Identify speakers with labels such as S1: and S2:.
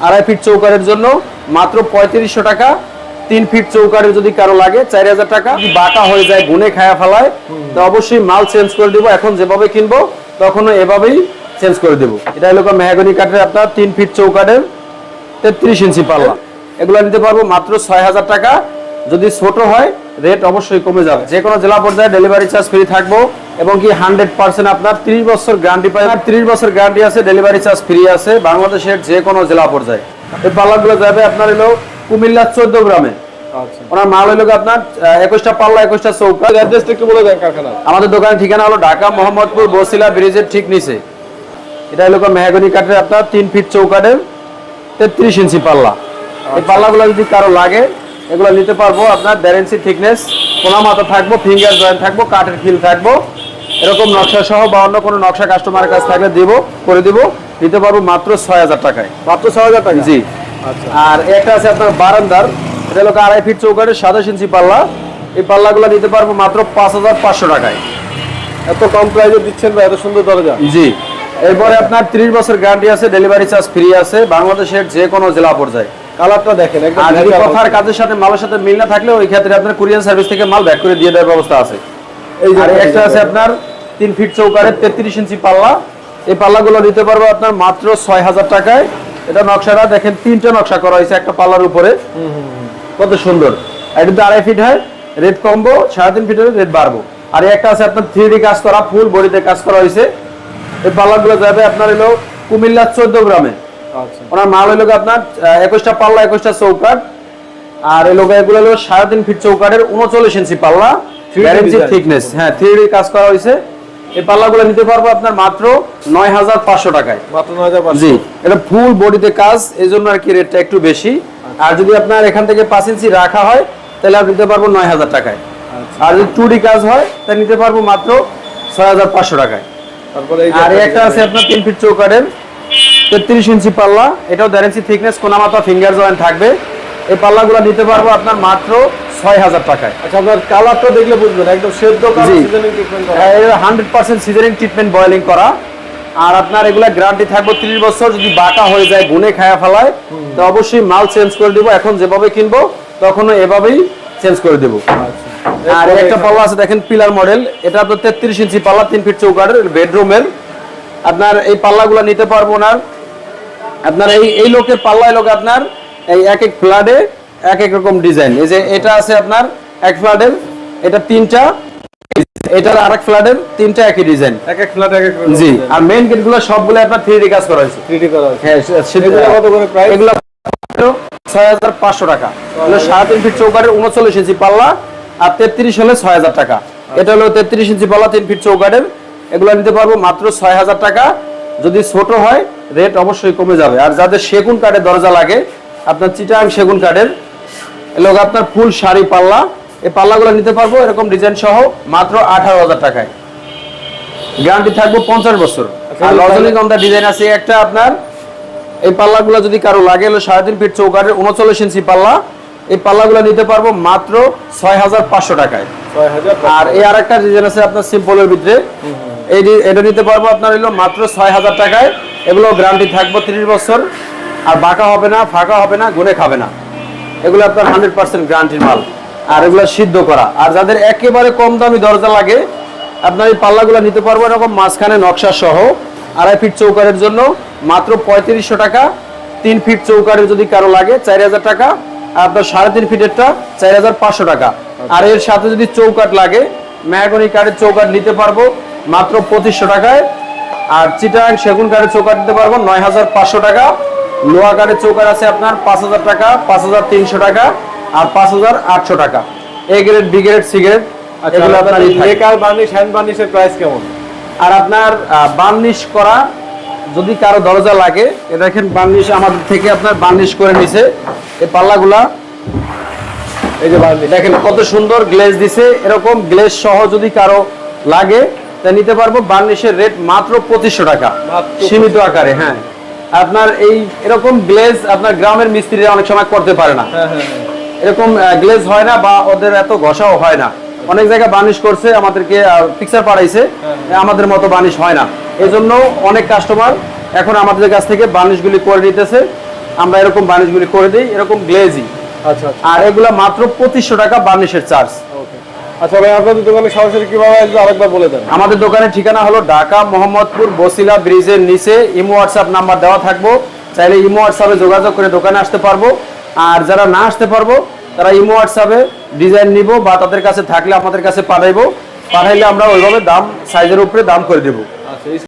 S1: 2.5 fit চৌকাঠের জন্য মাত্র 3500 টাকা। 3 ফিট চৌকাঠের যদি কারো লাগে 4000 টাকা। যদি বাঁকা হয়ে যায়, গুনে খায়া ফেলায়, তো অবশ্যই মাল চেঞ্জ করে দিব। এখন যেভাবে কিনবো তখনও এভাবেই চেঞ্জ করে দেবো। এটা হলো মেহগনি কাঠের আপনার 3 ফিট চৌকাঠের 33 ইঞ্চি পাল্লা। এগুলো নিতে পারবো মাত্র 6000 টাকা। যদি ছোট হয় রেট অবশ্যই কমে যাবে। যে কোনো জেলা পর্যায়ে ডেলিভারি চার্জ ফ্রি থাকবো এবং কি 100% আপনার 30 বছর গ্যারান্টি পাই। 30 বছর গ্যারান্টি আছে, ডেলিভারি চার্জ ফ্রি আছে বাংলাদেশের যে কোনো জেলা পর্যায়ে। এই পাল্লাগুলো যাবে আপনার হলো কুমিল্লা 14 গ্রামে।
S2: আচ্ছা,
S1: ওনার মাল হলো আপনার 21টা পাল্লা 21টা চৌকা।
S2: অ্যাড্রেসটা একটু বলে দেন কারখানা।
S1: আমাদের দোকানের ঠিকানা হলো ঢাকা মোহাম্মদপুর বসিলা ব্রিজের ঠিক নিচে। এটা হলো মেহগনি কাঠের আপনার 3 ফিট চৌকাঠের 33 ইঞ্চি পাল্লা। এই পাল্লাগুলো যদি কারো লাগে এগুলো নিতে পারবো আপনার 1.5 ইঞ্চি থিকনেস, কোনা মাথা থাকবো, ফিঙ্গার জয়েন্ট থাকবো, কাঠের খিল থাকবো, এরকম নকশা সহ বা অন্য কোনো নকশা কাস্টমারের কাছে থাকলে করে দিব। নিতে পারবো মাত্র 6000 টাকায়।
S2: মাত্র 6000 টাকা?
S1: জি।
S2: আচ্ছা,
S1: আর একটা আছে আপনার বারান্দার, এটা হলো 2.5 ফিট চৌকাঠের 27 ইঞ্চি পাল্লা। এই পাল্লাগুলো নিতে পারবো মাত্র 5500 টাকায়।
S2: এত কম প্রাইসে দিচ্ছেন ভাই, এত সুন্দর দরজা?
S1: জি। এরপরে আপনার 30 বছর গ্যারান্টি আছে, ডেলিভারি চার্জ ফ্রি আছে বাংলাদেশের যে কোনো জেলা পর্যায়ে।
S2: কালারটা দেখেন একদম।
S1: আর যদি কথার কাজের সাথে মালের সাথে মিল না থাকলে ওই ক্ষেত্রে আপনার কুরিয়ার সার্ভিস থেকে মাল ব্যাক করে দিয়ে দেওয়ার ব্যবস্থা আছে।
S2: এই যে
S1: একটা আছে আপনার 3 ফিট চৌকাঠের 33 ইঞ্চি পাল্লা। এই পাল্লাগুলো নিতে পারবো আপনার মাত্র 6000 টাকায়। এটা নকশাটা দেখেন, 3টা নকশা করা হয়েছে একটা পাল্লার উপরে, কত সুন্দর। এটা 2.5 ফিট হয়, রেট কমবো, 3.5 ফিটের রেট বাড়বো। আর একটা আছে আপনার 3D কাজ করা, ফুল বডিতে কাজ করা হয়েছে। এই পাল্লাগুলো যাবে আপনার হলো কুমিল্লা 14 গ্রামে।
S2: আচ্ছা,
S1: ওনার মাল হলো আপনার 21টা পাল্লা 21টা চৌকাঠ। আর এই লোক এগুলো হলো 3.5 ফিট চৌকাঠের 39 ইঞ্চি পাল্লা, 1.5 ইঞ্চি থিকনেস। হ্যাঁ, 3D কাজ করা হয়েছে। এই পাল্লাগুলো নিতে পারবো আপনার মাত্র 9500 টাকায়।
S2: মাত্র 9500?
S1: জি। এটা ফুল বডিতে কাজ, এই জন্য আর কি রেটটা একটু বেশি। আর যদি আপনার এখান থেকে 5 ইঞ্চি রাখা হয় তাহলে আপনি নিতে পারবো 9000 টাকায়। আর যদি 2D কাজ হয় তাহলে নিতে পারবো মাত্র 6500 টাকায়।
S2: তারপরে এই যে
S1: আর একটা আছে আপনার 3 ফিট চৌকাঠের 33 ইঞ্চি পাল্লা, এটাও 1.5 ইঞ্চি থিকনেস, কোনা মাথা ফিঙ্গার জয়েন্ট থাকবে। এই পাল্লাগুলো নিতে পারবো আপনার মাত্র 6000 টাকায়।
S2: আচ্ছা, আপনার কালারটা দেখলে বুঝবেন একদম সেদ্ধ কালার, সিজনিং ট্রিটমেন্ট করা।
S1: 100% সিজনিং ট্রিটমেন্ট বয়েলিং করা। আর আপনার এগুলা গ্যারান্টি থাকবে 30 বছর। যদি বাঁকা হয়ে যায়, গুনে খায়া ফেলায়, তো অবশ্যই মাল চেঞ্জ করে দিব। এখন যেভাবে কিনবো তখনও এভাবেই চেঞ্জ করে দেবো। আর একটা পাল্লা আছে দেখেন পিলার মডেল, এটা তো 33 ইঞ্চি পাল্লা, 3 ফিট চৌকাঠের বেডরুমের। আপনার এই পাল্লাগুলো নিতে পারবো না। আপনার এই লোকের পাল্লায় লোক আপনার এই এক এক ফ্ল্যাটে এক এক রকম ডিজাইন। এই যে এটা আছে আপনার এক ফ্ল্যাটের, এটা 3টা, এটার আরেক ফ্ল্যাটের 3টা একই ডিজাইন,
S2: এক এক ফ্ল্যাট এক এক রকম।
S1: জি। আর মেইন গেটগুলো সবগুলো আপনার 3D কাজ করা হয়েছে।
S2: 3D করা আছে?
S1: হ্যাঁ,
S2: এগুলো কত করে প্রাইস?
S1: এগুলো 6500 টাকা। এগুলো 3.5 ফিট চৌকাঠের 39 ইঞ্চি পাল্লা, আর 33 হলে 6000 টাকা। এটা হলো 33 ইঞ্চি পাল্লা, 3 ফিট চৌকাঠের। এগুলো নিতে পারবো মাত্র 6000 টাকা। যদি ছোট হয় রেট অবশ্যই কমে যাবে। আর যাদের সেগুন কাঠের দরজা লাগে, আপনার চিটাং সেগুন কাঠের, এগুলো আপনার ফুল শাড়ি পাল্লা, এই পাল্লাগুলো নিতে পারবো এরকম ডিজাইন সহ মাত্র 18000 টাকায়। গ্যারান্টি থাকবো 50 বছর। আর রজনীগন্ধা ডিজাইন আছে একটা আপনার, এই পাল্লাগুলো যদি কারো লাগে হলো 3.5 ফিট চৌকাঠের 39 ইঞ্চি পাল্লা। এই পাল্লাগুলো নিতে পারবো মাত্র 6500 টাকায়।
S2: 6000?
S1: আর এই আরেকটা ডিজাইন আছে আপনার সিম্পলের ভিতরে, এটা নিতে পারবো আপনার হলো মাত্র 6000 টাকায়। এগুলো গ্যারান্টি থাকবো 30 বছর। আর বাঁকা হবে না, ফাঁকা হবে না, গুনে খাবে না। এগুলো আপনার 100% গ্যারান্টির মাল। আর এগুলো সিদ্ধ করা। আর যাদের একেবারে কম দামি দরজা লাগে, আপনার এই পাল্লাগুলো নিতে পারবো এরকম মাঝখানে নকশা সহ 2.5 ফিট চৌকাঠের জন্য মাত্র 3500 টাকা। 3 ফিট চৌকাঠের যদি কারো লাগে 4000 টাকা। আর আপনার 3.5 ফিটেরটা 4500 টাকা। আর এর সাথে যদি চৌকাঠ লাগে, মেহগনি কাঠের চৌকাঠ নিতে পারবো মাত্র 2500 টাকায়। আর চিটাং সেগুন কাঠের চৌকাঠ নিতে পারবো 9500 টাকা। লোহা কাঠের চৌকাঠ আছে আপনার 5000 টাকা, 5300 টাকা, আর 5800 টাকা। A grade, B grade, C grade.
S2: এগুলো আপনার লেকার বার্নিশ, হ্যান্ড বার্নিশের প্রাইস কেমন?
S1: আর আপনার বার্নিশ করা যদি কারো দরজা লাগে, এ দেখেন বার্নিশ আমাদের থেকে আপনার বার্নিশ করে নিছে এই পাল্লাগুলা। এই যে বার্নিশ দেখেন কত সুন্দর গ্লেজ দিছে। এরকম গ্লেজ সহ যদি কারো লাগে তা নিতে পারবো। বার্নিশের রেট মাত্র 2500 টাকা, সীমিত আকারে। হ্যাঁ, আপনার এরকম গ্লেজ আপনার গ্রামের মিস্ত্রিরা অনেক সময় করতে পারে না। এরকম গ্লেজ হয় না বা ওদের এত ঘষাও হয় না। অনেক জায়গায় বার্নিশ করছে, আমাদেরকে পিকচার পাঠাইছে, আমাদের মতো বার্নিশ হয় না। এই জন্য অনেক কাস্টমার এখন আমাদের কাছ থেকে বার্নিশগুলি করে নিতেছে। আমরা এরকম বার্নিশগুলি করে দিই, এরকম গ্লেজি।
S2: আচ্ছা আচ্ছা
S1: আর এগুলা মাত্র 2500 টাকা বার্নিশের চার্জ।
S2: ওকে। আচ্ছা ভাই, আপনাদের দোকানে সরাসরি কিভাবে আসবে আরেকবার বলে দেন।
S1: আমাদের দোকানের ঠিকানা হলো ঢাকা মোহাম্মদপুর বসিলা ব্রিজের নিচে। ইমো হোয়াটসঅ্যাপ নাম্বার দেওয়া থাকবো, চাইলে ইমো হোয়াটসঅ্যাপে যোগাযোগ করে দোকানে আসতে পারবো। আর যারা না আসতে পারবো তারা ইমো হোয়াটসঅ্যাপে ডিজাইন নিব বা তাদের কাছে থাকলে আমাদের কাছে পাঠাইবো, পাঠাইলে আমরা ওইভাবে দাম সাইজের উপরে দাম করে দেবো।
S2: আচ্ছা।